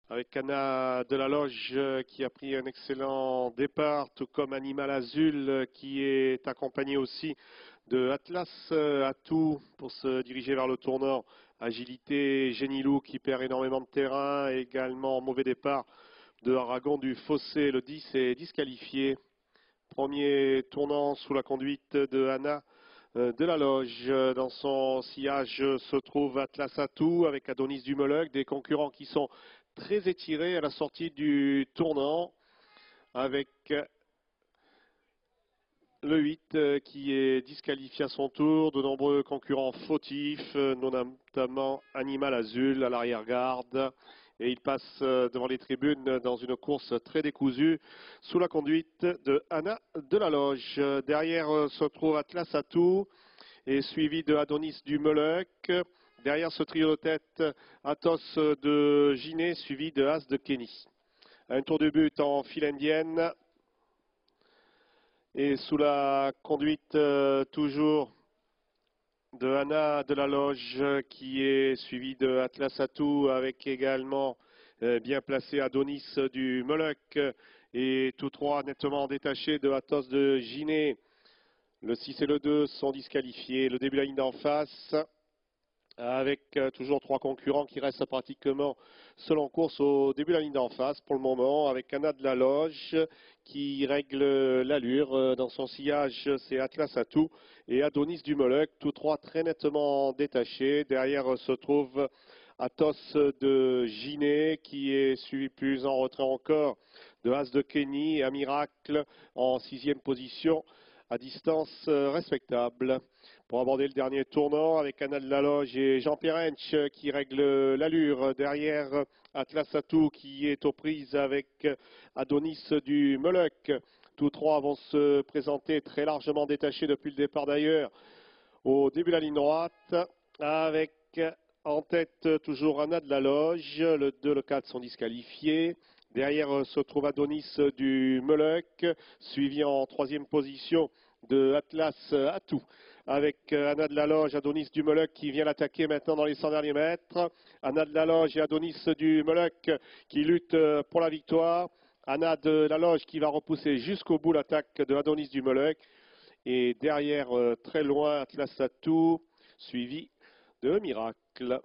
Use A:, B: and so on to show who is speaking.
A: avec Anna de la Loge qui a pris un excellent départ, tout comme Animal Azul qui est accompagné aussi de Atlas Atout pour se diriger vers le tournant. Agilité, Génilou qui perd énormément de terrain, également mauvais départ de Aragon du Fossé, le 10 est disqualifié. Premier tournant sous la conduite de Anna de la Loge. Dans son sillage se trouve Atlas Atout avec Adonis Dumoulin, des concurrents qui sont très étirés à la sortie du tournant, avec le 8 qui est disqualifié à son tour, de nombreux concurrents fautifs, notamment Animal Azul à l'arrière-garde. Et il passe devant les tribunes dans une course très décousue sous la conduite de Anna de la Loge. Derrière se trouve Atlas Atout et suivi de Adonis du Moloch. Derrière ce trio de tête, Athos de Giné suivi de As de Kenny. Un tour de but en file indienne. Et sous la conduite toujours de Anna de la Loge qui est suivi de Atlas Atout avec également bien placé Adonis du Moloch et tous trois nettement détachés de Athos de Giné. Le 6 et le 2 sont disqualifiés. Le début de la ligne d'en face avec toujours trois concurrents qui restent pratiquement seuls en course au début de la ligne d'en face pour le moment, avec Anna de la Loge qui règle l'allure. Dans son sillage, c'est Atlas Atout et Adonis du Moloch, tous trois très nettement détachés. Derrière se trouve Athos de Giné qui est suivi plus en retrait encore de As de Kenny et un Miracle en sixième position à distance respectable. Pour aborder le dernier tournant avec Anna de la Loge et Jean-Pierre Hench qui règle l'allure. Derrière Atlas Atout qui est aux prises avec Adonis du Moloch. Tous trois vont se présenter très largement détachés depuis le départ d'ailleurs au début de la ligne droite avec en tête toujours Anna de la Loge. Le 2 et le 4 sont disqualifiés. Derrière se trouve Adonis du Moloch, suivi en troisième position de Atlas Atout, avec Anna de la Loge, Adonis du Moloch qui vient l'attaquer maintenant dans les 100 derniers mètres. Anna de la Loge et Adonis du Moloch qui luttent pour la victoire. Anna de la Loge qui va repousser jusqu'au bout l'attaque de Adonis du Moloch. Et derrière, très loin, Atlas Atout, suivi de Miracle.